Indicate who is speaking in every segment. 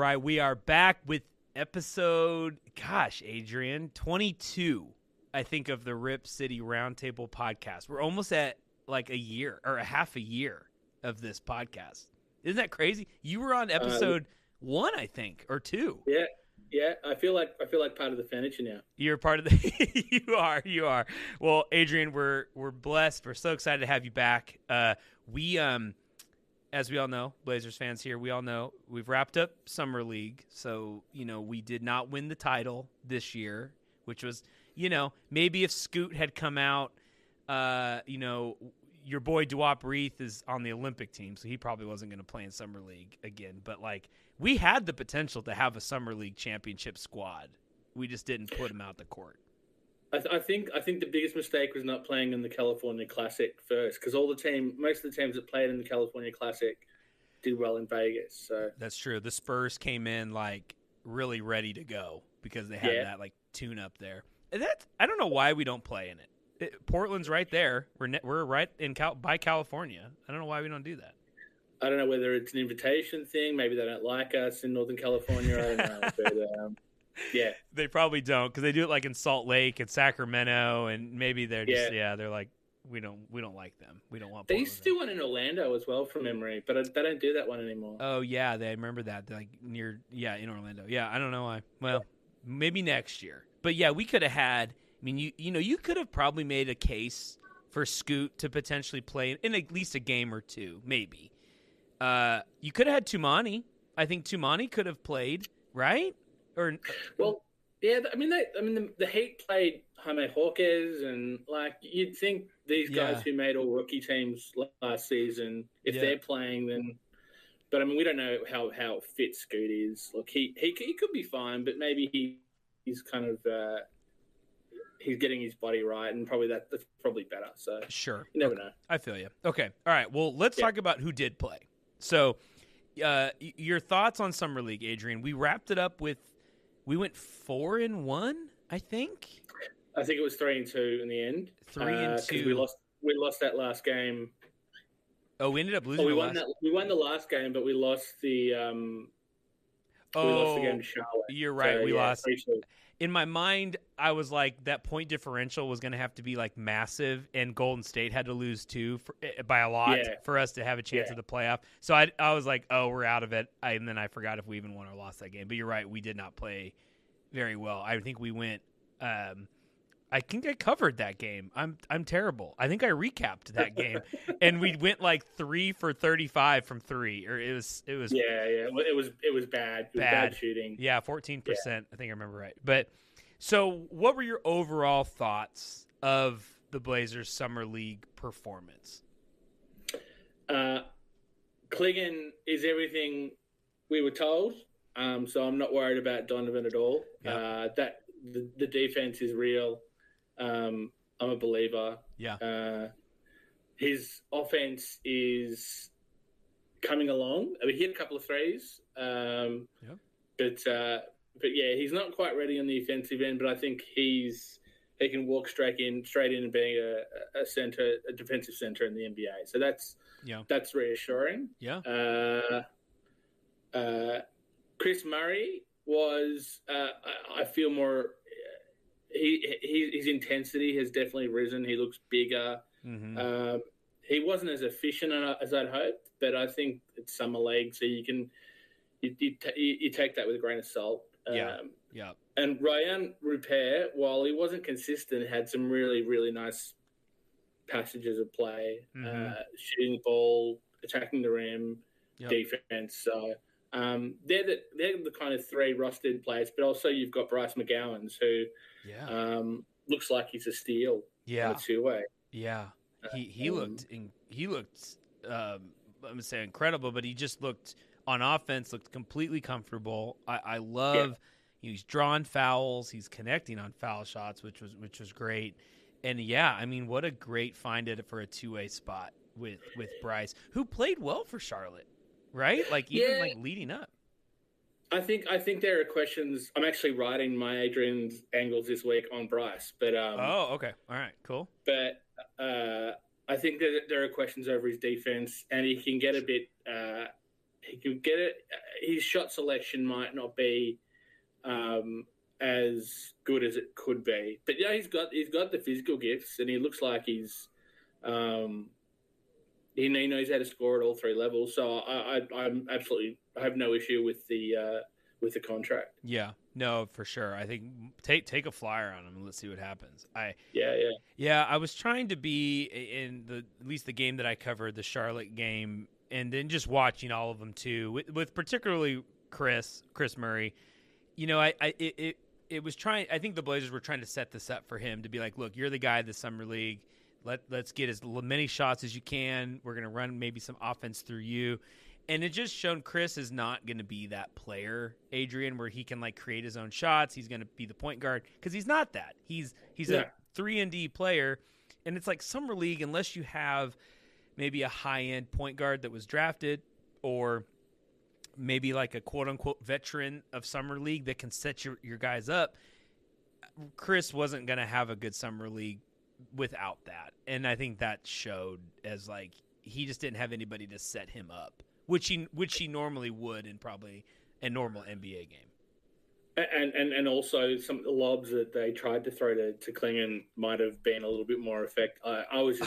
Speaker 1: right, we are back with episode, Adrian, 22, I think, of the Rip City Roundtable podcast. We're almost at like a year or a half a year of this podcast. Isn't that crazy? You were on episode 1, I think, or 2.
Speaker 2: Yeah. I feel like part of the furniture now.
Speaker 1: You're part of the. You are. Well, Adrian, we're blessed. We're so excited to have you back. We as we all know, Blazers fans here, we all know we've wrapped up Summer League. So, we did not win the title this year, which was, maybe if Scoot had come out, your boy Duop Reith is on the Olympic team, so he probably wasn't going to play in Summer League again. But, we had the potential to have a Summer League championship squad. We just didn't put him out the court.
Speaker 2: I think the biggest mistake was not playing in the California Classic first, because most of the teams that played in the California Classic did well in Vegas. So
Speaker 1: that's true. The Spurs came in really ready to go because they had that tune up there. And I don't know why we don't play in it. Portland's right there. We're right by California. I don't know why we don't do that.
Speaker 2: I don't know whether it's an invitation thing. Maybe they don't like us in Northern California. I don't know. But, yeah,
Speaker 1: they probably don't, because they do it in Salt Lake and Sacramento, and maybe they're just they're like, we don't like them. We don't want.
Speaker 2: They used to do one in Orlando as well, from memory, but they don't do that one anymore.
Speaker 1: Oh yeah, I remember that. They're near in Orlando. Yeah, I don't know why. Well, maybe next year. But yeah, we could have had. I mean, you could have probably made a case for Scoot to potentially play in at least a game or two, maybe. You could have had Tumani. I think Tumani could have played, right? The Heat played Jaime Hawkes, and you'd think these guys who made all rookie teams last season, if they're playing, then. But we don't know how fit Scoot is. Look, he could be fine, but maybe he's kind of he's getting his body right, and probably that's probably better. So sure,
Speaker 2: you never know.
Speaker 1: I feel you. Okay, all right. Well, let's talk about who did play. So, your thoughts on Summer League, Adrian? We wrapped it up with. We went 4-1, I think.
Speaker 2: I think it was 3-2 in the end.
Speaker 1: 3-2.
Speaker 2: We lost that last game.
Speaker 1: Oh, we ended up losing.
Speaker 2: We won the last game, but we lost the. We lost the game to Charlotte.
Speaker 1: You're right.
Speaker 2: So,
Speaker 1: we lost.
Speaker 2: 3-2.
Speaker 1: In my mind, I was like, that point differential was going to have to be massive, and Golden State had to lose by a lot for us to have a chance at the playoff. So I was like, oh, we're out of it. And then I forgot if we even won or lost that game. But you're right, we did not play very well. I think we went. I think I covered that game. I'm terrible. I think I recapped that game, and we went 3 for 35 from 3. Or it was.
Speaker 2: Yeah. Well, it was bad. It was bad shooting.
Speaker 1: Yeah, 14%. I think I remember right. But so, what were your overall thoughts of the Blazers' Summer League performance?
Speaker 2: Clingan is everything we were told. So I'm not worried about Donovan at all.
Speaker 1: Yep.
Speaker 2: That the defense is real. I'm a believer.
Speaker 1: Yeah.
Speaker 2: His offense is coming along. He hit a couple of threes. But yeah, he's not quite ready on the offensive end. But I think he can walk straight in and being a defensive center in the NBA. So that's reassuring.
Speaker 1: Yeah.
Speaker 2: Chris Murray was. I feel more. His intensity has definitely risen. He looks bigger.
Speaker 1: Mm-hmm.
Speaker 2: He wasn't as efficient as I'd hoped, but I think it's summer league, so you take that with a grain of salt.
Speaker 1: Yeah.
Speaker 2: And Ryan Rupert, while he wasn't consistent, had some really, really nice passages of play, shooting the ball, attacking the rim, defense. So they're the kind of 3 rostered players, but also you've got Bryce McGowan, who looks like he's a steal.
Speaker 1: Yeah,
Speaker 2: on a 2-way.
Speaker 1: Yeah, he looked I'm gonna say incredible, but he just looked on offense completely comfortable. I love he's drawing fouls, he's connecting on foul shots, which was great. And what a great find for a 2-way spot with Bryce, who played well for Charlotte, right? Leading up.
Speaker 2: I think there are questions. I'm actually writing my Adrian's angles this week on Bryce, but
Speaker 1: oh, okay, all right, cool.
Speaker 2: But I think that there are questions over his defense, and he can get a bit. his shot selection might not be as good as it could be. But yeah, he's got the physical gifts, and he looks like he knows how to score at all three levels. So I have no issue with the contract.
Speaker 1: Yeah, no, for sure. I think take a flyer on him and let's see what happens. Yeah. I was trying to be in at least the game that I covered, the Charlotte game, and then just watching all of them too, with particularly Chris Murray. You know, it was trying. I think the Blazers were trying to set this up for him to be like, look, you're the guy of the summer league. Let's get as many shots as you can. We're gonna run maybe some offense through you. And it just shown Chris is not going to be that player, Adrian, where he can like create his own shots. He's going to be the point guard because he's not that. He's a 3-and-D player, and it's like summer league unless you have maybe a high-end point guard that was drafted or maybe like a quote-unquote veteran of summer league that can set your guys up. Chris wasn't going to have a good summer league without that, and I think that showed as like he just didn't have anybody to set him up. Which he normally would in probably a normal NBA game.
Speaker 2: And also some of the lobs that they tried to throw to Clingan might have been a little bit more effective. I was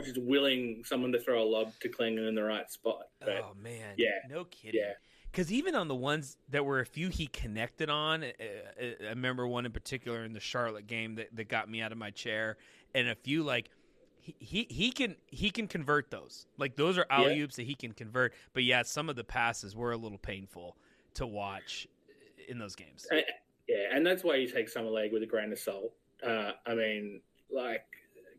Speaker 2: just willing someone to throw a lob to Clingan in the right spot. But,
Speaker 1: oh man, no kidding. Yeah, because even on the ones that were a few he connected on, I remember one in particular in the Charlotte game that got me out of my chair, and a few like. He can convert those. Like those are alley-oops that he can convert. But yeah, some of the passes were a little painful to watch in those games.
Speaker 2: And that's why you take summer league with a grain of salt. I mean, like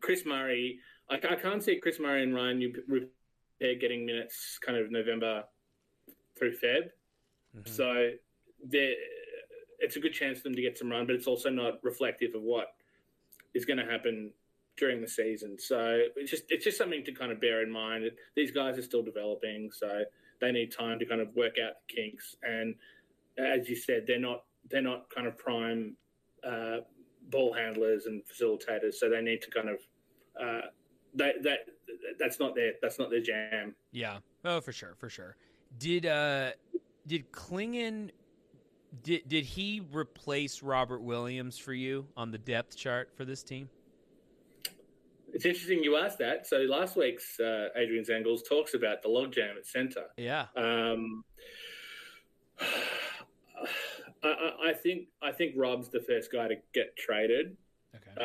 Speaker 2: Chris Murray, I can't see Chris Murray and Ryan Repair getting minutes kind of November through Feb. Mm-hmm. So it's a good chance for them to get some run, but it's also not reflective of what is going to happen during the season. So it's just something to kind of bear in mind. These guys are still developing, so they need time to kind of work out the kinks. And as you said, they're not kind of prime ball handlers and facilitators, so they need to kind of that's not their jam.
Speaker 1: Yeah. Oh, for sure. Did Clingan did he replace Robert Williams for you on the depth chart for this team?
Speaker 2: It's interesting you asked that. So last week's Adrian Zangles talks about the logjam at centre.
Speaker 1: Yeah.
Speaker 2: I think Rob's the first guy to get traded.
Speaker 1: Okay.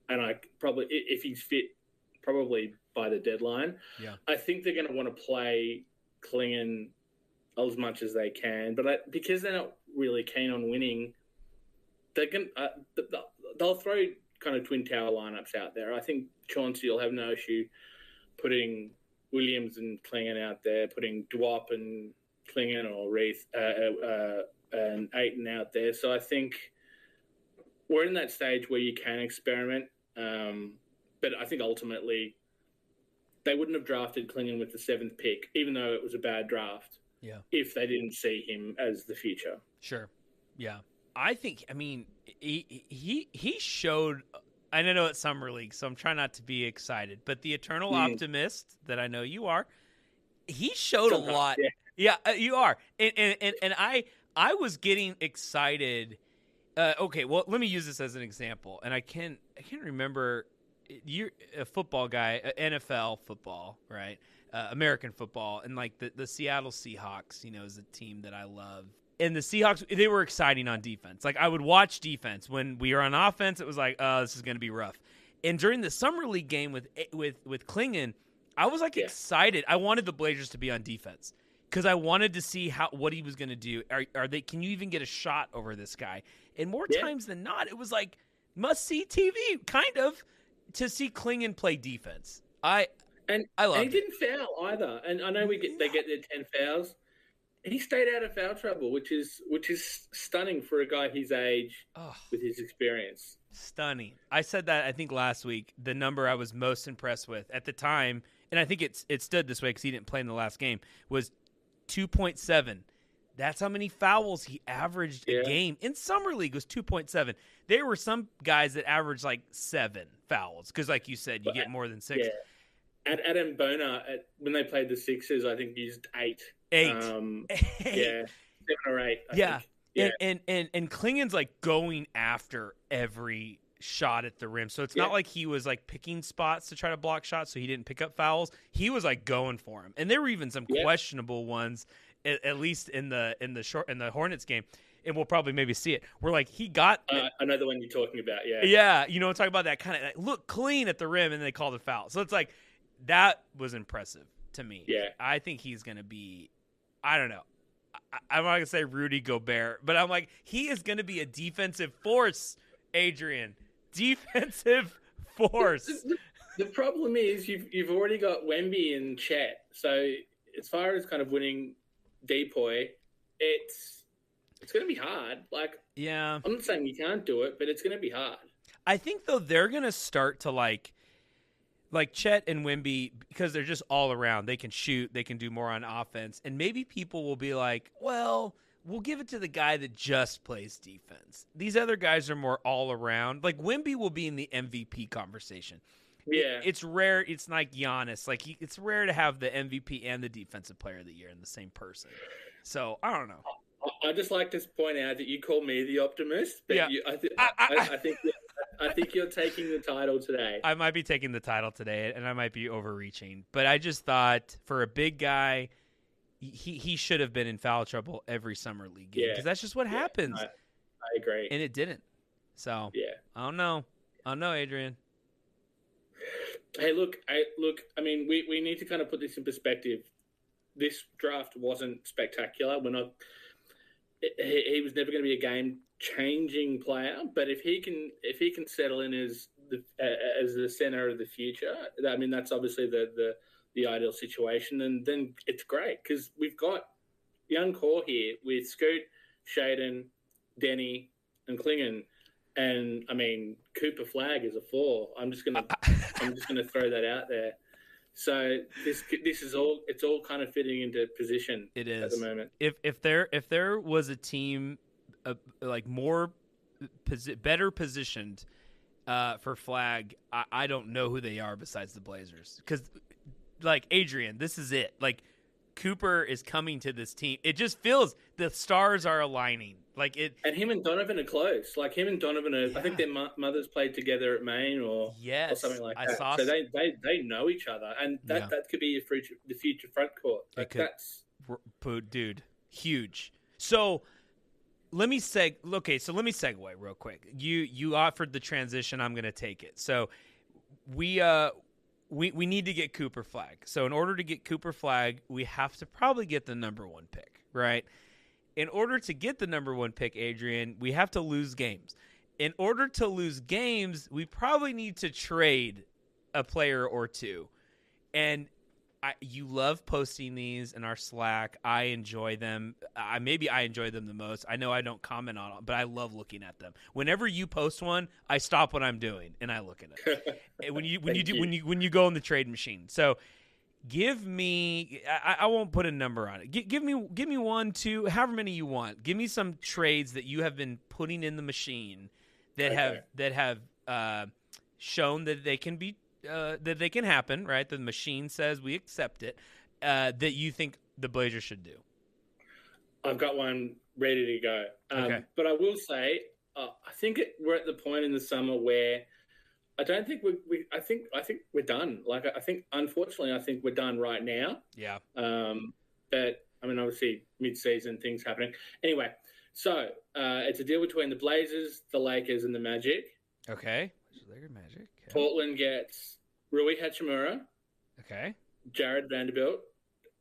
Speaker 2: And I probably, if he's fit, probably by the deadline.
Speaker 1: Yeah.
Speaker 2: I think they're going to want to play Clingan as much as they can, but because they're not really keen on winning, they'll throw kind of twin tower lineups out there. I think Chauncey will have no issue putting Williams and Clingan out there, putting Dwop and Clingan or Reith and Ayton out there. So I think we're in that stage where you can experiment, but I think ultimately they wouldn't have drafted Clingan with the 7th pick, even though it was a bad draft.
Speaker 1: Yeah.
Speaker 2: If they didn't see him as the future.
Speaker 1: Sure. Yeah. I mean, he showed, I know it's summer league, so I'm trying not to be excited, but the eternal optimist that I know you are, he showed a lot. Yeah, you are. And I was getting excited. Okay, well, let me use this as an example. And I can't remember, you're a football guy, NFL football, right? American football, and like the Seattle Seahawks, is a team that I love. And the Seahawks, they were exciting on defense. Like I would watch defense. When we were on offense, it was like, oh, this is going to be rough. And during the summer league game with Clingan, I was like excited. I wanted the Blazers to be on defense because I wanted to see what he was going to do. Are they? Can you even get a shot over this guy? And more times than not, it was like must see TV, kind of, to see Clingan play defense. I loved it.
Speaker 2: He didn't foul either. And I know they get their 10 fouls. He stayed out of foul trouble, which is stunning for a guy his age with his experience.
Speaker 1: Stunning. I said that I think last week. The number I was most impressed with at the time, and I think it stood this way because he didn't play in the last game, was 2.7. That's how many fouls he averaged a game in summer league. Was 2.7. There were some guys that averaged like 7 fouls because, like you said, you get more than 6.
Speaker 2: Yeah. Adam Boner, when they played the Sixers, I think used 8.
Speaker 1: 8.
Speaker 2: Yeah, 7 or 8. I think.
Speaker 1: Yeah. And Clingan's like going after every shot at the rim. So it's not like he was like picking spots to try to block shots so he didn't pick up fouls. He was like going for him. And there were even some questionable ones, at least in the Hornets game. And we'll probably maybe see it. Where like he got
Speaker 2: another one you're talking about,
Speaker 1: yeah. You know, talk about that kind of like, look clean at the rim, and they called a foul. So it's like that was impressive to me.
Speaker 2: Yeah,
Speaker 1: I think he's going to be. I don't know. I'm not gonna say Rudy Gobert, but I'm like he is going to be a defensive force, Adrian. Defensive force.
Speaker 2: The problem is you've already got Wemby and Chet. So as far as kind of winning Depoy, it's going to be hard. Like,
Speaker 1: yeah,
Speaker 2: I'm not saying you can't do it, but it's going to be hard.
Speaker 1: I think though they're going to start to like Chet and Wemby, because they're just all around. They can shoot, they can do more on offense, and maybe people will be like, well, we'll give it to the guy that just plays defense. These other guys are more all around. Like Wemby will be in the MVP conversation.
Speaker 2: Yeah,
Speaker 1: it's rare. It's like Giannis. Like it's rare to have the MVP and the Defensive Player of the Year in the same person. So I don't know.
Speaker 2: I just like to point out that you call me the optimist, but
Speaker 1: yeah.
Speaker 2: I think you're taking the title today.
Speaker 1: I might be taking the title today, and I might be overreaching. But I just thought for a big guy, he should have been in foul trouble every summer league game because that's just what happens.
Speaker 2: I agree,
Speaker 1: and it didn't. So I don't know, Adrian.
Speaker 2: Hey, look. I mean, we need to kind of put this in perspective. This draft wasn't spectacular. We're not. He was never going to be a game-changing player, but if he can settle in as the center of the future, I mean that's obviously the ideal situation, and then it's great because we've got young core here with Scoot, Shaden, Denny, and Clingan, and I mean Cooper Flag is a 4. I'm just gonna throw that out there. So this is all it's all kind of fitting into position.
Speaker 1: It is
Speaker 2: at the moment.
Speaker 1: If there was a team like more better positioned for Flag, I don't know who they are besides the Blazers. Because like Adrian, this is it. Like Cooper is coming to this team. It just feels the stars are aligning. Like it,
Speaker 2: and him and Donovan are close. Like him and Donovan are. Yeah. I think their mothers played together at Maine or something like that. So they know each other, and that could be the future front court. Like that's
Speaker 1: dude, huge. So let me segue real quick. You offered the transition. I'm going to take it. So we need to get Cooper Flag. So in order to get Cooper Flag, we have to probably get the number 1 pick, right? In order to get the number 1 pick, Adrian, we have to lose games. In order to lose games, we probably need to trade a player or two. And you love posting these in our Slack. I enjoy them. Maybe I enjoy them the most. I know I don't comment on them, but I love looking at them. Whenever you post one, I stop what I'm doing and I look at it. when you go in the trade machine. So give me. I won't put a number on it. Give me 1, 2, however many you want. Give me some trades that you have been putting in the machine that have shown that they can be. That they can happen, right? The machine says we accept it. That you think the Blazers should do.
Speaker 2: I've got one ready to go. But I will say, I think we're at the point in the summer where I don't think I think we're done. Like unfortunately, I think we're done right now.
Speaker 1: Yeah.
Speaker 2: But I mean, obviously, mid-season things happening. Anyway, so it's a deal between the Blazers, the Lakers, and the Magic.
Speaker 1: Okay. Lakers, Magic. Okay.
Speaker 2: Portland gets Rui Hachimura.
Speaker 1: Okay.
Speaker 2: Jared Vanderbilt.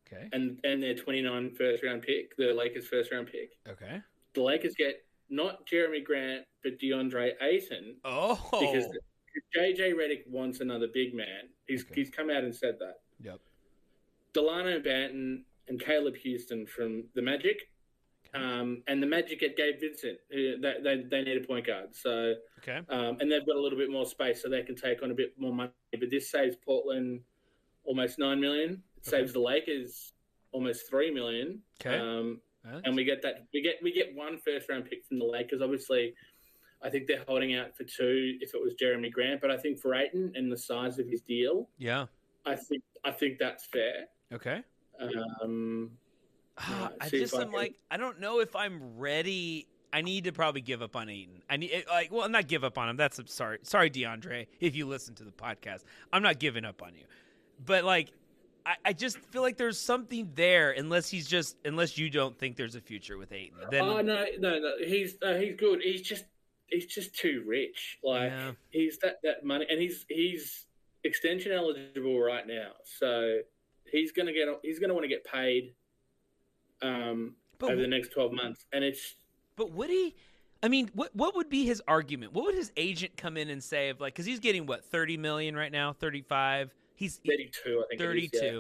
Speaker 1: Okay.
Speaker 2: And their 29 first-round pick, the Lakers' first-round pick.
Speaker 1: Okay.
Speaker 2: The Lakers get not Jeremy Grant, but DeAndre Ayton.
Speaker 1: Oh.
Speaker 2: Because JJ Redick wants another big man. He's come out and said that.
Speaker 1: Yep.
Speaker 2: Delano Banton and Caleb Houston from the Magic. And the Magic get Gabe Vincent. They need a point guard. So, and they've got a little bit more space so they can take on a bit more money. But this saves Portland almost $9 million. It saves the Lakers almost $3 million.
Speaker 1: Okay.
Speaker 2: And we get that. We get 1 first-round pick from the Lakers. Obviously, I think they're holding out for 2 if it was Jeremy Grant. But I think for Ayton and the size of his deal, I think that's fair.
Speaker 1: Okay. I'm like, I don't know if I'm ready. I need to probably give up on Ayton. Not give up on him. Sorry, DeAndre, if you listen to the podcast. I'm not giving up on you. But, like, I just feel like there's something there, unless you don't think there's a future with Ayton. Then,
Speaker 2: no. He's good. He's just too rich. Like, he's that money, and he's extension eligible right now. So he's gonna want to get paid over the next 12 months, and it's.
Speaker 1: But would he? I mean, what would be his argument? What would his agent come in and say of, like, because he's getting what, $30 million right now, 35? He's
Speaker 2: 32, I think.
Speaker 1: 32.
Speaker 2: It is, yeah.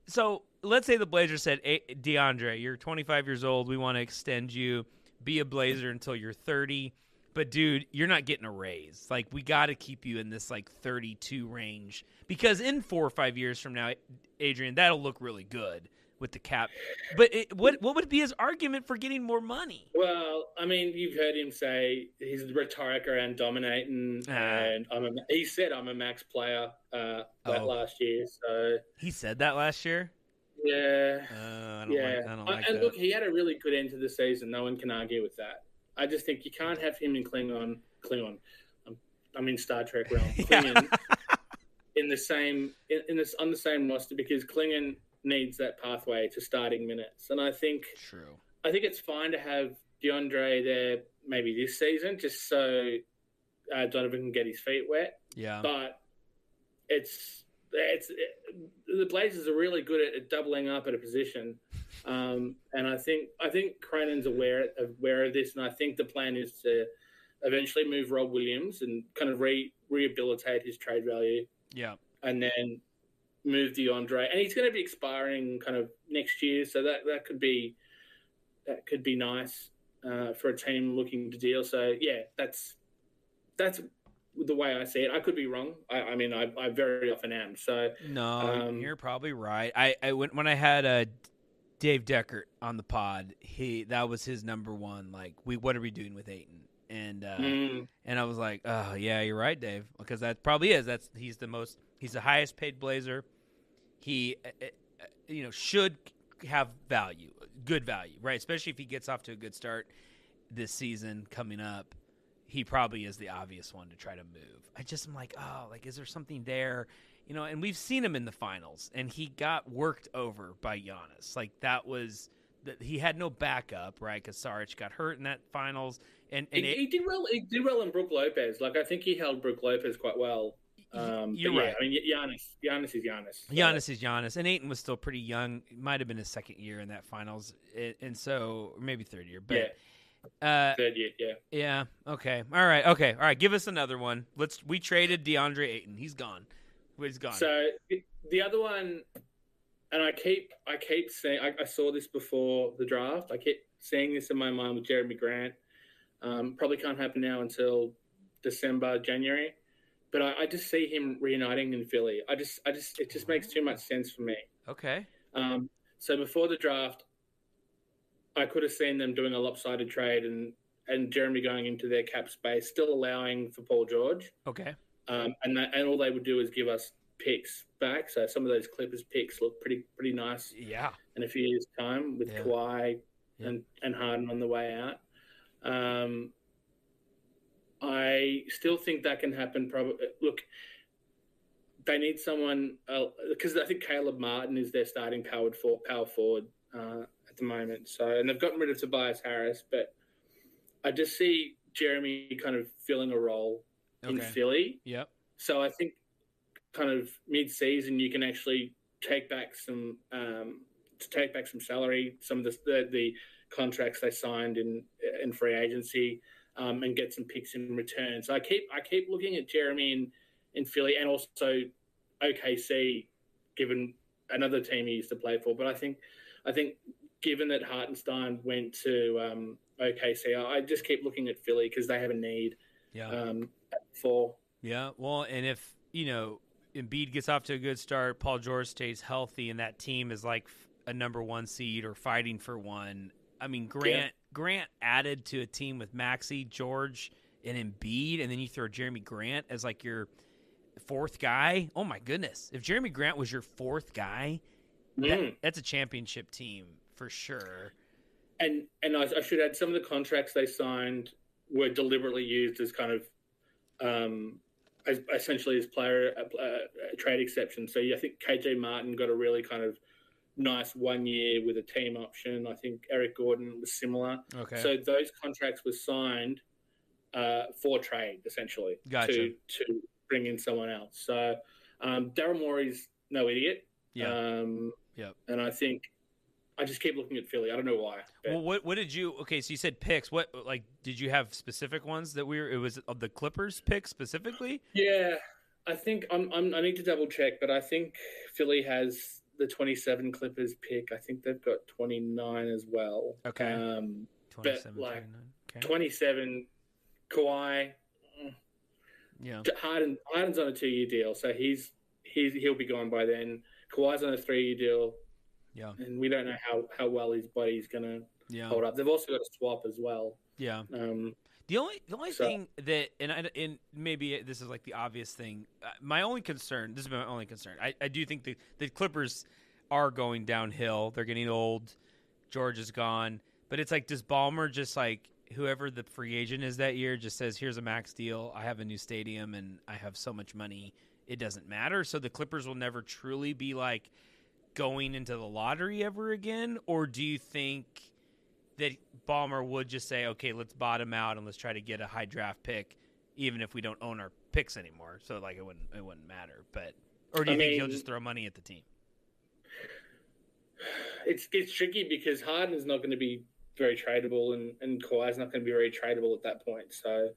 Speaker 1: So let's say the Blazers said, hey, DeAndre, you're 25 years old. We want to extend you. Be a Blazer until you're 30. But, dude, you're not getting a raise. Like, we got to keep you in this, like, 32 range. Because in 4 or 5 years from now, Adrian, that'll look really good with the cap. But what would be his argument for getting more money?
Speaker 2: Well, I mean, you've heard him say his rhetoric around dominating, and he said I'm a max player last year. So
Speaker 1: he said that last year.
Speaker 2: Yeah,
Speaker 1: I don't like
Speaker 2: and
Speaker 1: that.
Speaker 2: Look, he had a really good end to the season. No one can argue with that. I just think you can't have him in Klingon. I'm in Star Trek realm. Klingon in the same on the same roster, because Klingon needs that pathway to starting minutes. And I think it's fine to have DeAndre there maybe this season, just so Donovan can get his feet wet.
Speaker 1: Yeah.
Speaker 2: But the Blazers are really good at doubling up at a position. And I think Cronin's aware of this, and I think the plan is to eventually move Rob Williams and kind of rehabilitate his trade value.
Speaker 1: Yeah.
Speaker 2: And then move DeAndre, and he's going to be expiring kind of next year, so that could be nice for a team looking to deal. So yeah, that's the way I see it. I could be wrong. I mean, I very often am. So
Speaker 1: no, you're probably right. I when I had Dave Deckert on the pod, that was his number one. Like, what are we doing with Ayton? And I was like, oh yeah, you're right, Dave, because that probably is. He's the highest paid Blazer. He, should have value, good value, right? Especially if he gets off to a good start this season coming up. He probably is the obvious one to try to move. I'm like, oh, like, is there something there? And we've seen him in the finals, and he got worked over by Giannis. Like, he had no backup, right? Because Saric got hurt in that finals. And
Speaker 2: he did well. He did well in Brook Lopez. Like, I think he held Brook Lopez quite well.
Speaker 1: You're right.
Speaker 2: I mean, Giannis is Giannis. So.
Speaker 1: Giannis is Giannis, and Ayton was still pretty young. It might have been his second year in that finals, and so maybe third year. But
Speaker 2: third year. Yeah.
Speaker 1: Yeah. Okay. All right. Give us another one. We traded DeAndre Ayton. He's gone. He's gone.
Speaker 2: So the other one, and I keep saying, I saw this before the draft. I keep seeing this in my mind with Jeremy Grant. Probably can't happen now until December, January. But I just see him reuniting in Philly. It just makes too much sense for me.
Speaker 1: Okay.
Speaker 2: So before the draft, I could have seen them doing a lopsided trade and Jeremy going into their cap space, still allowing for Paul George.
Speaker 1: Okay.
Speaker 2: And all they would do is give us picks back. So some of those Clippers picks look pretty nice.
Speaker 1: Yeah.
Speaker 2: In a few years' time with Kawhi and Harden on the way out. I still think that can happen. Probably. Look, they need someone because I think Caleb Martin is their starting power forward at the moment. So, and they've gotten rid of Tobias Harris, but I just see Jeremy kind of filling a role in Philly.
Speaker 1: Yep.
Speaker 2: So I think kind of mid-season you can actually take back some salary, some of the contracts they signed in free agency. And get some picks in return. So I keep looking at Jeremy in Philly, and also OKC, given another team he used to play for. But I think given that Hartenstein went to OKC, I just keep looking at Philly because they have a need.
Speaker 1: Yeah.
Speaker 2: Yeah.
Speaker 1: Well, and if Embiid gets off to a good start, Paul George stays healthy, and that team is like a number one seed or fighting for one. I mean, Grant added to a team with Maxey, George, and Embiid, and then you throw Jeremy Grant as like your fourth guy. Oh my goodness! If Jeremy Grant was your fourth guy, that's a championship team for sure.
Speaker 2: And I should add, some of the contracts they signed were deliberately used as kind of as essentially as player trade exception. So I think KJ Martin got a really kind of nice 1 year with a team option. I think Eric Gordon was similar.
Speaker 1: Okay.
Speaker 2: So those contracts were signed for trade, essentially,
Speaker 1: gotcha.
Speaker 2: to bring in someone else. So Daryl Morey's no idiot.
Speaker 1: Yeah.
Speaker 2: And I think I just keep looking at Philly. I don't know why.
Speaker 1: Well, what did you? Okay, so you said picks. What did you have specific ones that it was of the Clippers pick specifically?
Speaker 2: Yeah, I think I need to double check, but I think Philly has the 27 Clippers pick. I think they've got 29 as well.
Speaker 1: Okay.
Speaker 2: 27,
Speaker 1: but like 29. Okay.
Speaker 2: 27, Kawhi.
Speaker 1: Yeah.
Speaker 2: Harden's on a 2-year deal, so he'll be gone by then. Kawhi's on a 3-year deal.
Speaker 1: Yeah.
Speaker 2: And we don't know how well his body's going to hold up. They've also got a swap as well.
Speaker 1: Yeah. The only thing that, and maybe this is like the obvious thing, my only concern, this is my only concern. I do think the Clippers are going downhill. They're getting old. George is gone. But it's like, does Ballmer just like, whoever the free agent is that year just says, here's a max deal. I have a new stadium and I have so much money. It doesn't matter. So the Clippers will never truly be like going into the lottery ever again? Or do you think that Ballmer would just say, okay, let's bottom out and let's try to get a high draft pick, even if we don't own our picks anymore? So like it wouldn't matter. But or do you think he'll just throw money at the team?
Speaker 2: It's tricky because Harden's not going to be very tradable and Kawhi's not going to be very tradable at that point. So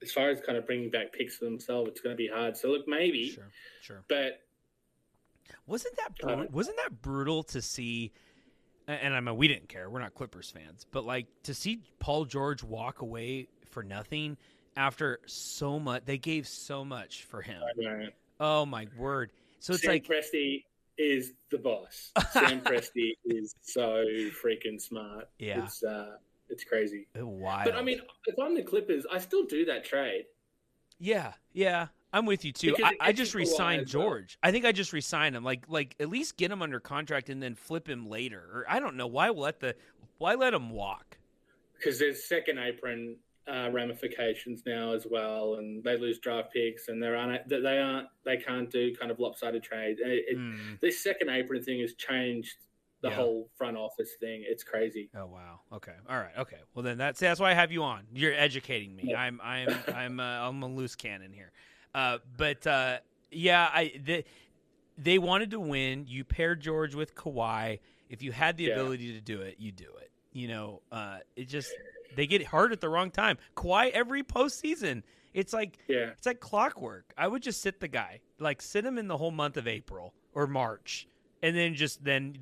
Speaker 2: as far as kind of bringing back picks for themselves, it's going to be hard. So look, maybe,
Speaker 1: sure.
Speaker 2: But
Speaker 1: wasn't that brutal to see? And I mean, we didn't care. We're not Clippers fans, but like to see Paul George walk away for nothing after so much. They gave so much for him. Oh my word! So it's
Speaker 2: Sam
Speaker 1: like
Speaker 2: Presti is the boss. Sam Presti is so freaking smart.
Speaker 1: Yeah,
Speaker 2: it's crazy.
Speaker 1: Wild.
Speaker 2: But I mean, if I'm the Clippers, I still do that trade.
Speaker 1: Yeah. I'm with you too. I just re-signed George. I think I just re-signed him. Like at least get him under contract and then flip him later. Or I don't know why let him walk.
Speaker 2: Because there's second apron ramifications now as well, and they lose draft picks, and they can't do kind of lopsided trades. This second apron thing has changed the whole front office thing. It's crazy.
Speaker 1: Oh wow. Okay. All right. Okay. Well then that's why I have you on. You're educating me.
Speaker 2: Yeah.
Speaker 1: I'm a loose cannon here. They wanted to win. You paired George with Kawhi. If you had the ability to do it, you do it. You know, they get hurt at the wrong time. Kawhi every postseason. It's like clockwork. I would just sit the guy, like sit him in the whole month of April or March. And then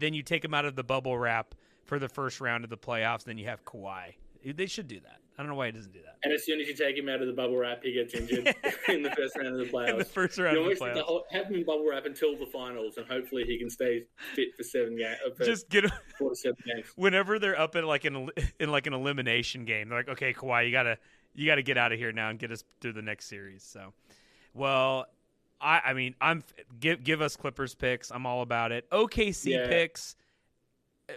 Speaker 1: then you take him out of the bubble wrap for the first round of the playoffs. Then you have Kawhi. They should do that. I don't know why he doesn't do that.
Speaker 2: And as soon as you take him out of the bubble wrap, he gets injured in the first round of the playoffs.
Speaker 1: In the first round of the playoffs.
Speaker 2: Have him in bubble wrap until the finals, and hopefully he can stay fit for 7 games.
Speaker 1: Just get him
Speaker 2: 4 to 7 games.
Speaker 1: Whenever they're up in an elimination game, they're like, okay, Kawhi, you gotta get out of here now and get us through the next series. So, well. I mean, give us Clippers picks. I'm all about it. OKC picks.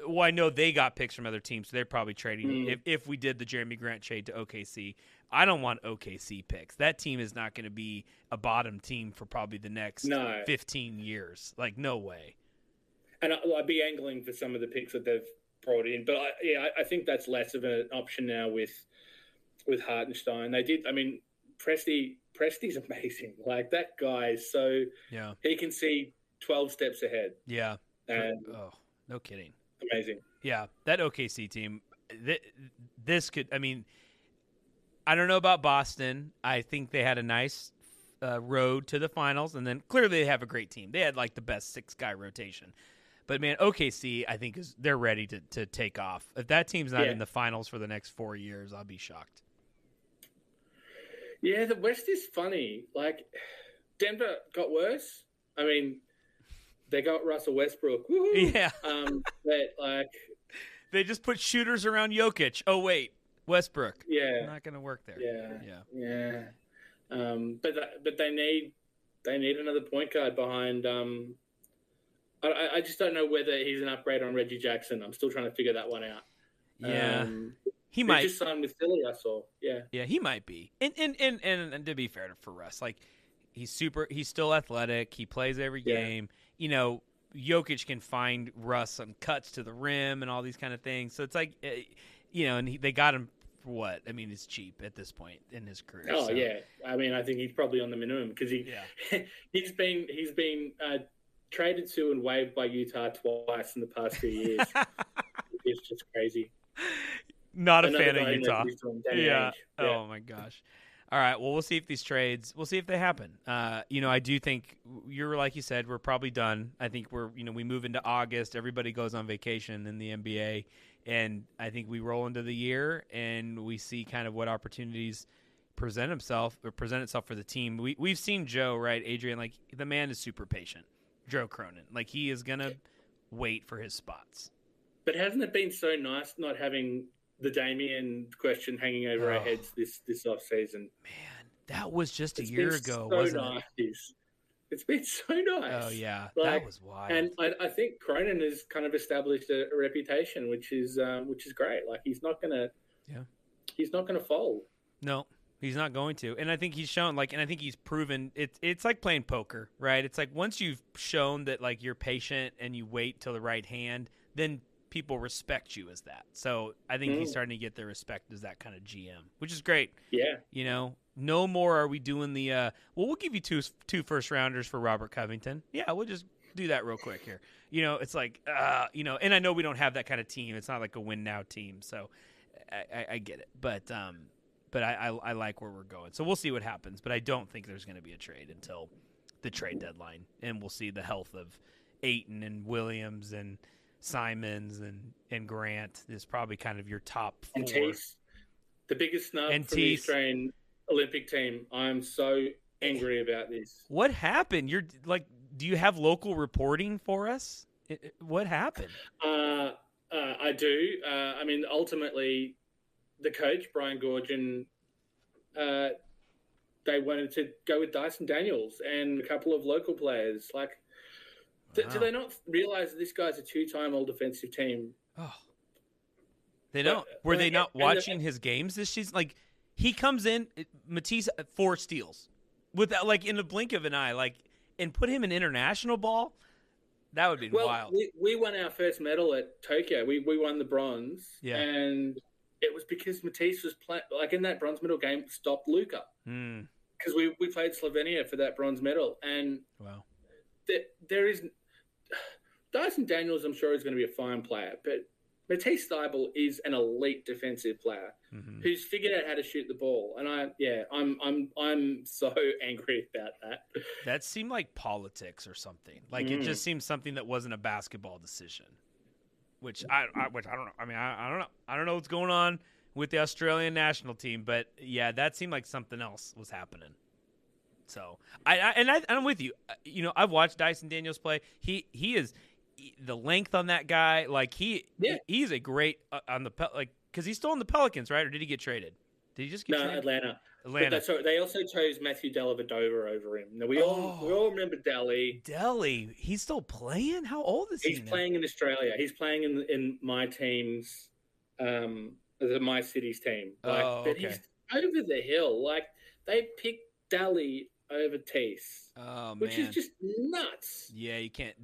Speaker 1: Well, I know they got picks from other teams, so they're probably trading. If we did the Jeremy Grant trade to OKC, I don't want OKC picks. That team is not going to be a bottom team for probably the next 15 years. Like, no way.
Speaker 2: And I'd be angling for some of the picks that they've brought in, but I think that's less of an option now with Hartenstein. They did. I mean, Presti's amazing. Like, that guy is so he can see 12 steps ahead.
Speaker 1: Yeah.
Speaker 2: And
Speaker 1: no kidding.
Speaker 2: Amazing.
Speaker 1: Yeah, that OKC team. This could. I mean, I don't know about Boston. I think they had a nice road to the finals, and then clearly they have a great team. They had like the best 6-guy rotation. But man, OKC, I think they're ready to take off. If that team's not in the finals for the next 4 years, I'll be shocked.
Speaker 2: Yeah, the West is funny. Like, Denver got worse. I mean, they got Russell Westbrook. Woo-hoo.
Speaker 1: Yeah.
Speaker 2: But, like...
Speaker 1: They just put shooters around Jokic. Oh, wait. Westbrook.
Speaker 2: Yeah.
Speaker 1: Not going to work there.
Speaker 2: Yeah. But they need another point guard behind I just don't know whether he's an upgrade on Reggie Jackson. I'm still trying to figure that one out.
Speaker 1: Yeah, he might
Speaker 2: just signed with Philly. I saw.
Speaker 1: Yeah, he might be. And to be fair for Russ, like he's still athletic. He plays every game. You know, Jokic can find Russ some cuts to the rim and all these kind of things. So it's like, you know, and they got him for what? I mean, it's cheap at this point in his career.
Speaker 2: Oh so. Yeah, I mean, I think he's probably on the minimum because he's been traded to and waived by Utah twice in the past 2 years. It's just crazy.
Speaker 1: Not a fan of Utah.
Speaker 2: Yeah.
Speaker 1: Oh my gosh. All right. Well, we'll see if we'll see if they happen. You know, I do think like you said, we're probably done. I think we move into August. Everybody goes on vacation in the NBA, and I think we roll into the year and we see kind of what opportunities present itself for the team. We've seen Joe, right, Adrian? Like the man is super patient. Joe Cronin, like he is gonna wait for his spots.
Speaker 2: But hasn't it been so nice not having the Damian question hanging over our heads this offseason?
Speaker 1: Man, that was just a year ago,
Speaker 2: so
Speaker 1: wasn't
Speaker 2: nice. It? It's been so nice.
Speaker 1: Oh, yeah. That was wild.
Speaker 2: And I think Cronin has kind of established a reputation, which is great. Like, he's not going to fold.
Speaker 1: No, he's not going to. And I think he's shown, like, and I think he's proven it's like playing poker, right? It's like once you've shown that, like, you're patient and you wait till the right hand, then people respect you as that. So I think he's starting to get the respect as that kind of GM, which is great.
Speaker 2: Yeah.
Speaker 1: You know, no more are we doing the we'll give you two first rounders for Robert Covington. Yeah, we'll just do that real quick here. You know, it's like you know, and I know we don't have that kind of team. It's not like a win now team. So I get it. But I like where we're going. So we'll see what happens, but I don't think there's going to be a trade until the trade deadline, and we'll see the health of Ayton and Williams and Simons and Grant is probably kind of your top four.
Speaker 2: And Tease, the biggest snub from the Australian Olympic team. I'm so angry about this.
Speaker 1: What happened? You're like, do you have local reporting for us? What happened?
Speaker 2: I do. I mean, ultimately, the coach, Brian Goorjian, they wanted to go with Dyson Daniels and a couple of local players. Like, wow. Do they not realize that this guy's a two-time all-defensive team?
Speaker 1: Oh, they don't. Were they not watching his games this season? Like, he comes in, Matisse 4 steals, without like in the blink of an eye, like, and put him in international ball. That would be wild.
Speaker 2: We won our first medal at Tokyo. We won the bronze, and it was because Matisse was playing. Like in that bronze medal game, stopped Luka because we played Slovenia for that bronze medal, and
Speaker 1: wow,
Speaker 2: there is. Dyson Daniels, I'm sure, is going to be a fine player, but Matisse Thybulle is an elite defensive player who's figured out how to shoot the ball, and I'm so angry about that.
Speaker 1: That seemed like politics or something. Like it just seemed something that wasn't a basketball decision, which I don't know. I mean, I don't know. I don't know what's going on with the Australian national team, but yeah, that seemed like something else was happening. So I'm with you. You know, I've watched Dyson Daniels play. He is the length on that guy. Like he's a great on the because he's still on the Pelicans, right? Or did he get traded? Did he just get traded?
Speaker 2: Atlanta. They also chose Matthew Dellavedova over him. Now we all remember Delly.
Speaker 1: He's still playing. How old is he?
Speaker 2: He's playing in Australia. He's playing in my team's, my city's team. But he's over the hill. Like they picked Delly over Tease, which is just nuts.
Speaker 1: Yeah, you can't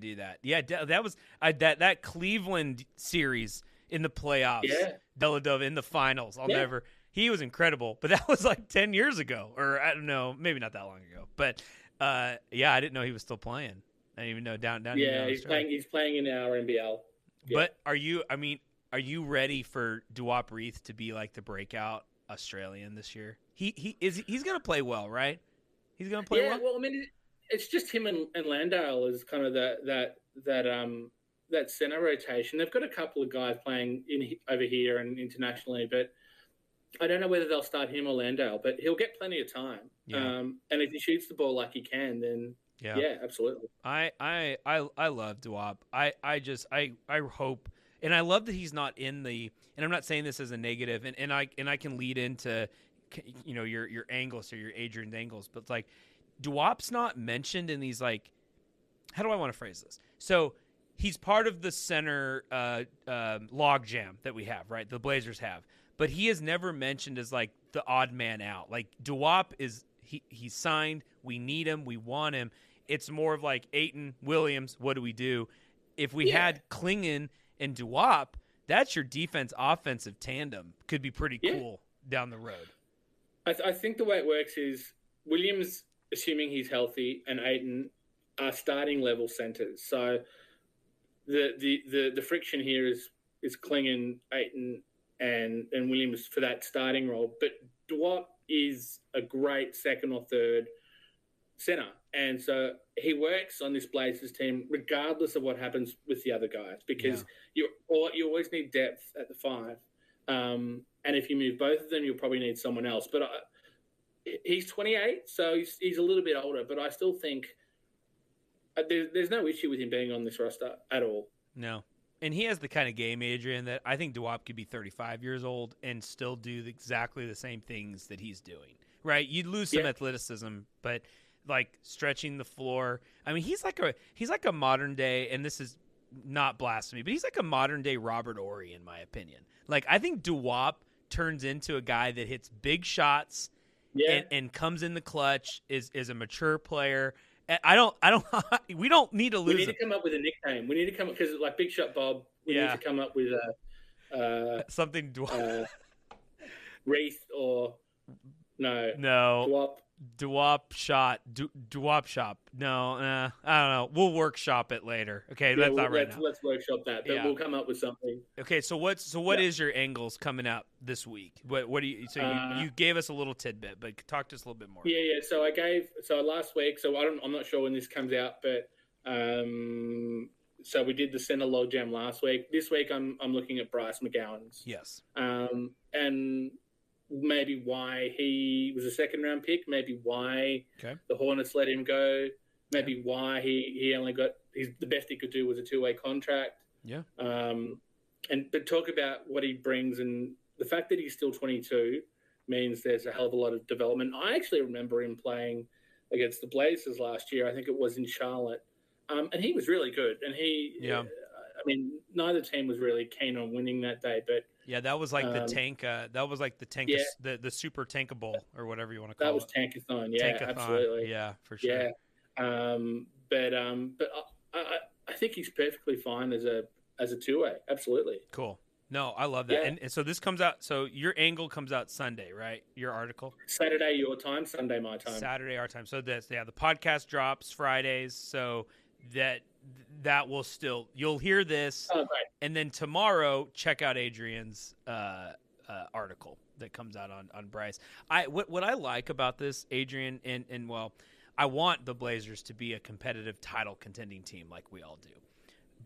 Speaker 1: do that. Yeah, that was that Cleveland series in the playoffs.
Speaker 2: Yeah,
Speaker 1: Dellavedova in the finals. He was incredible, but that was like 10 years ago, or I don't know, maybe not that long ago. But I didn't know he was still playing. I didn't even know down.
Speaker 2: Yeah, he's playing in our NBL. Yeah.
Speaker 1: But are you ready for Duop Reith to be like the breakout Australian this year? He's going to play well, right? He's going to play well.
Speaker 2: Yeah, well, I mean, it's just him and Landale as kind of that center rotation. They've got a couple of guys playing over here and internationally, but I don't know whether they'll start him or Landale. But he'll get plenty of time. Yeah. And if he shoots the ball like he can, then yeah, absolutely.
Speaker 1: I love Duop. I hope, and I love that he's not in the. And I'm not saying this as a negative, and I can lead into, you know, your angles or your Adrian angles, but it's like Duop's not mentioned in these like how do I want to phrase this? So he's part of the center log jam that we have, right? The Blazers have. But he is never mentioned as like the odd man out. Like Duop is he's signed. We need him. We want him. It's more of like Ayton, Williams. What do we do? If we had Clingan and Duop, that's your defense-offensive tandem. Could be pretty cool down the road.
Speaker 2: I think the way it works is Williams, assuming he's healthy, and Ayton are starting level centers. So the friction here is Clingan, Ayton, and Williams for that starting role. But Duop is a great second or third center. And so he works on this Blazers team regardless of what happens with the other guys, because you always need depth at the five. And if you move both of them, you'll probably need someone else. But he's 28, so he's a little bit older. But I still think there's no issue with him being on this roster at all.
Speaker 1: No. And he has the kind of game, Adrian, that I think Duop could be 35 years old and still do exactly the same things that he's doing, right? You'd lose some athleticism, but like stretching the floor. I mean, he's like a modern day, and this is not blasphemy, but he's like a modern day Robert Horry, in my opinion. Like, I think Duop turns into a guy that hits big shots and comes in the clutch, is a mature player. We don't need to lose.
Speaker 2: We need to come up with a nickname. We need to come up, because like Big Shot Bob, we need to come up with
Speaker 1: something
Speaker 2: Wreath or
Speaker 1: no. Duop shot. No, I don't know. We'll workshop it later. Okay, that's not right now.
Speaker 2: Let's workshop that. But we'll come up with something.
Speaker 1: Okay, so what is your angles coming up this week? What do you? So you gave us a little tidbit, but talk to us a little bit more.
Speaker 2: Yeah. So last week. So I'm not sure when this comes out, but so we did the center log jam last week. This week I'm looking at Bryce McGowan's.
Speaker 1: Yes.
Speaker 2: And maybe why he was a second-round pick, maybe why the Hornets let him go, maybe why he only got the best he could do was a two-way contract.
Speaker 1: Yeah.
Speaker 2: But talk about what he brings, and the fact that he's still 22 means there's a hell of a lot of development. I actually remember him playing against the Blazers last year. I think it was in Charlotte, and he was really good. And I mean, neither team was really keen on winning that day, but
Speaker 1: that was like the tank. That was like the tank, the super tankable or whatever you want to call it.
Speaker 2: That was Tankathon. Yeah, Tankathon. Absolutely.
Speaker 1: Yeah, for sure.
Speaker 2: Yeah. But I think he's perfectly fine as a two-way. Absolutely.
Speaker 1: Cool. No, I love that. Yeah. And so this comes out. So your angle comes out Sunday, right? Your article.
Speaker 2: Saturday your time, Sunday my time.
Speaker 1: Saturday our time. So the podcast drops Fridays. So that will still, you'll hear this, and then tomorrow check out Adrian's article that comes out on Bryce. What I like about this, Adrian, and well, I want the Blazers to be a competitive title contending team like we all do,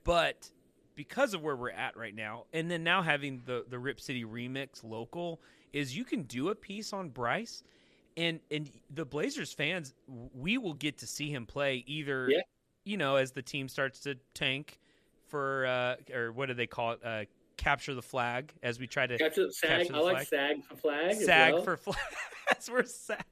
Speaker 1: but because of where we're at right now, and then now having the Rip City Remix local, is you can do a piece on Bryce, and the Blazers fans, we will get to see him play either. Yeah. You know, as the team starts to tank for, or what do they call it? Capture the flag, as we try to capture the
Speaker 2: flag. I like sag for flag.
Speaker 1: Sag for flag. That's where sag.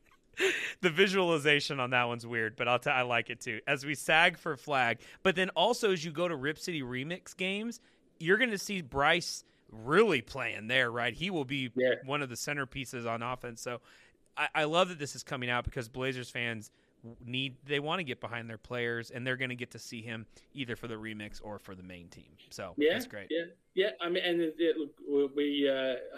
Speaker 1: The visualization on that one's weird, but I like it too. As we sag for flag, but then also as you go to Rip City Remix games, you're going to see Bryce really playing there, right? He will be one of the centerpieces on offense. So I love that this is coming out, because Blazers fans they want to get behind their players, and they're going to get to see him either for the remix or for the main team. So that's great.
Speaker 2: Yeah. I mean, and we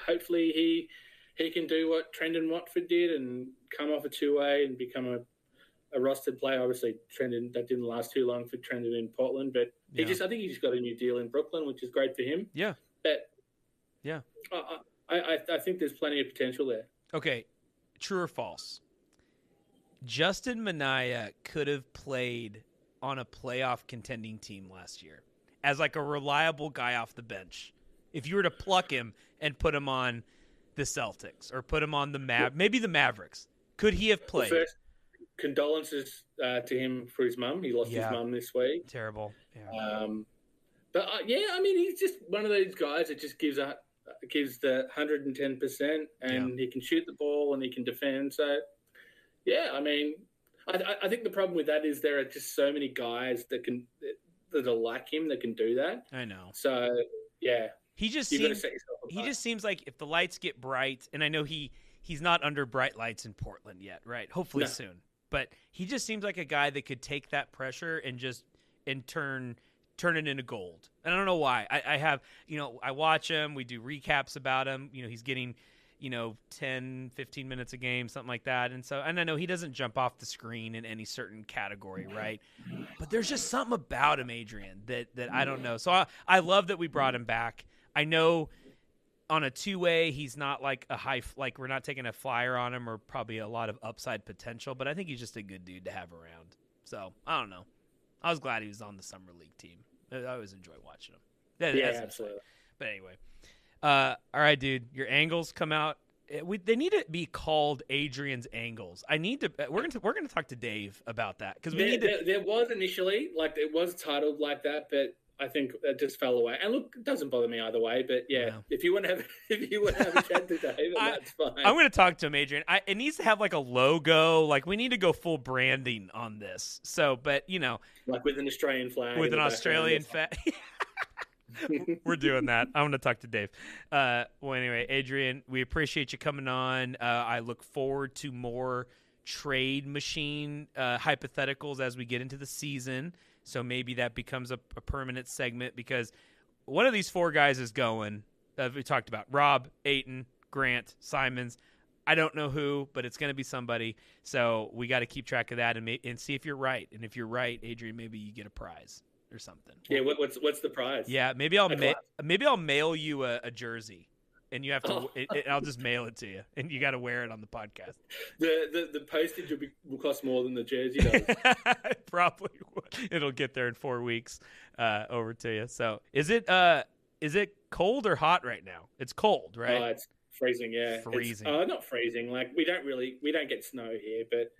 Speaker 2: hopefully he can do what Trendon Watford did and come off a two-way and become a rostered player. Obviously, Trendon, that didn't last too long for Trendon in Portland, but I think he just got a new deal in Brooklyn, which is great for him.
Speaker 1: Yeah.
Speaker 2: But I think there's plenty of potential there.
Speaker 1: Okay, true or false? Justin Minaya could have played on a playoff contending team last year as like a reliable guy off the bench. If you were to pluck him and put him on the Celtics or put him on maybe the Mavericks, could he have played?
Speaker 2: First, condolences to him for his mum. He lost his mum this week.
Speaker 1: Terrible. Yeah.
Speaker 2: But I mean, he's just one of those guys that just gives the 110%, and he can shoot the ball and he can defend. So. Yeah, I mean, I think the problem with that is there are just so many guys that are like him that can do that.
Speaker 1: I know.
Speaker 2: So yeah,
Speaker 1: he just seems like if the lights get bright, and I know he's not under bright lights in Portland yet, right? Hopefully soon. But he just seems like a guy that could take that pressure and turn it into gold. And I don't know why. I have, I watch him. We do recaps about him. He's getting, 10, 15 minutes a game, something like that. And I know he doesn't jump off the screen in any certain category, right? But there's just something about him, Adrian, that I don't know. So I love that we brought him back. I know on a two-way, he's not like we're not taking a flyer on him or probably a lot of upside potential, but I think he's just a good dude to have around. So I don't know. I was glad he was on the Summer League team. I always enjoy watching him.
Speaker 2: Yeah, absolutely.
Speaker 1: But anyway, all right, dude, your angles come out. They need to be called Adrian's angles. We're gonna talk to Dave about that because
Speaker 2: there was initially it was titled like that, but I think that just fell away. And look, it doesn't bother me either way. But yeah, if you want to have a chat to Dave, that's fine.
Speaker 1: I'm going to talk to him, Adrian. It needs to have like a logo. Like we need to go full branding on this. So, but
Speaker 2: like with an Australian flag,
Speaker 1: with an Australian flag. We're doing that. I'm going to talk to Dave. Well, anyway, Adrian, we appreciate you coming on. I look forward to more trade machine hypotheticals as we get into the season. So maybe that becomes a permanent segment because one of these four guys is going, as we talked about, Rob, Ayton, Grant, Simons. I don't know who, but it's going to be somebody. So we got to keep track of that and see if you're right. And if you're right, Adrian, maybe you get a prize or something.
Speaker 2: Yeah, what's the prize?
Speaker 1: Yeah, maybe I'll mail you a jersey. And you have to. I'll just mail it to you, and you got to wear it on the podcast.
Speaker 2: The postage will cost more than the jersey does.
Speaker 1: Probably would. It'll get there in 4 weeks over to you. So is it cold or hot right now? It's cold, right?
Speaker 2: It's freezing. Yeah,
Speaker 1: freezing.
Speaker 2: Not freezing. Like we don't get snow here, but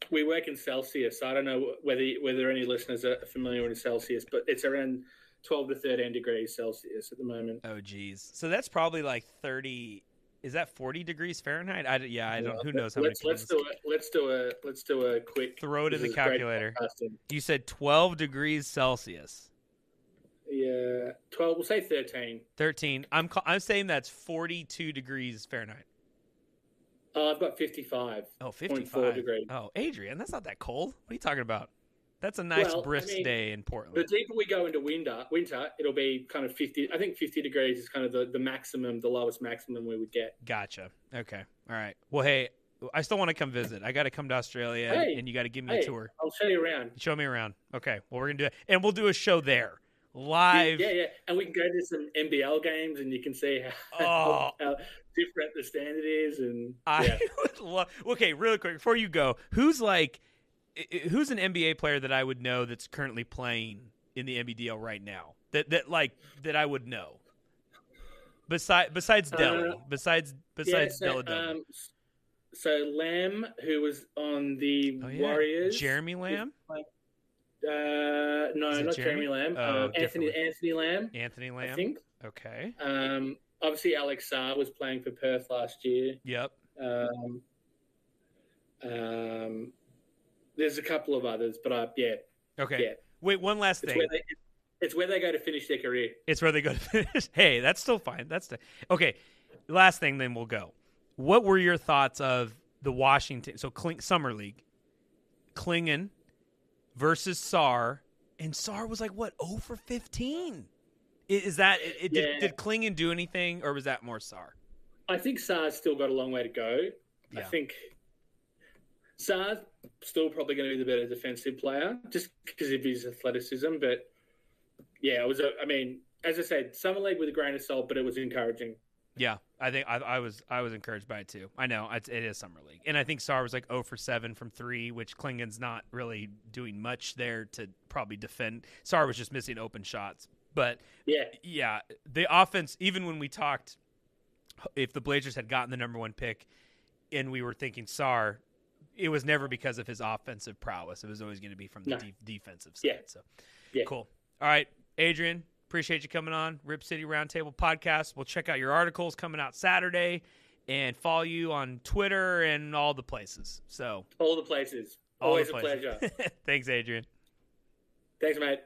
Speaker 2: we work in Celsius. So I don't know whether any listeners are familiar with Celsius, but it's around 12 to 13 degrees Celsius at the moment.
Speaker 1: Oh, geez. So that's probably like 30. Is that 40 degrees Fahrenheit? I don't. Who knows how many?
Speaker 2: Let's do a quick.
Speaker 1: Throw it in the calculator. You said 12 degrees Celsius.
Speaker 2: Yeah, 12. We'll say 13.
Speaker 1: 13. I'm saying that's 42 degrees Fahrenheit.
Speaker 2: Oh, I've got 55.
Speaker 1: Oh, 55
Speaker 2: degrees.
Speaker 1: Oh, Adrian, that's not that cold. What are you talking about? That's a nice brisk day in Portland.
Speaker 2: The deeper we go into winter, it'll be kind of 50. I think 50 degrees is kind of the maximum, the lowest maximum we would get.
Speaker 1: Gotcha. Okay. All right. Well, hey, I still want to come visit. I got to come to Australia, and you got to give me a tour.
Speaker 2: I'll show you around.
Speaker 1: Show me around. Okay. Well, we're going to do it. And we'll do a show there, live.
Speaker 2: Yeah. And we can go to some NBL games, and you can see how different the standard is. And
Speaker 1: I would love. Okay, really quick, before you go, who's an NBA player that I would know that's currently playing in the NBDL right now that I would know besides Delhi, besides Dellavedova?
Speaker 2: So Lamb, who was on the Warriors,
Speaker 1: Jeremy Lamb.
Speaker 2: No, not Jeremy Lamb. Anthony Lamb.
Speaker 1: Anthony Lamb.
Speaker 2: I think.
Speaker 1: Okay.
Speaker 2: Obviously, Alex Sarr was playing for Perth last year.
Speaker 1: Yep.
Speaker 2: There's a couple of others, but
Speaker 1: Okay.
Speaker 2: Yeah.
Speaker 1: Wait, one last thing.
Speaker 2: It's where they go to finish their career.
Speaker 1: It's where they go to finish. Hey, that's still fine. Okay. Last thing, then we'll go. What were your thoughts of the Washington? So Summer League, Clingan versus Sarr, and Sarr was like what 0 for 15. Is that it? Did Clingan do anything, or was that more Sarr?
Speaker 2: I think Sarr's still got a long way to go.
Speaker 1: Yeah.
Speaker 2: I think Sarr's still probably going to be the better defensive player just because of his athleticism. But yeah, as I said, Summer League with a grain of salt, but it was encouraging.
Speaker 1: Yeah, I think I was encouraged by it too. I know it is Summer League, and I think Sarr was like 0 for 7 from 3, which Clingan's not really doing much there to probably defend. Sarr was just missing open shots, but yeah, the offense. Even when we talked, if the Blazers had gotten the number 1 pick, and we were thinking Sarr, it was never because of his offensive prowess. It was always going to be from the defensive side.
Speaker 2: Yeah.
Speaker 1: So cool. All right, Adrian. Appreciate you coming on Rip City Roundtable Podcast. We'll check out your articles coming out Saturday and follow you on Twitter and all the places. So
Speaker 2: all the places. Always a pleasure.
Speaker 1: Thanks, Adrian.
Speaker 2: Thanks, mate.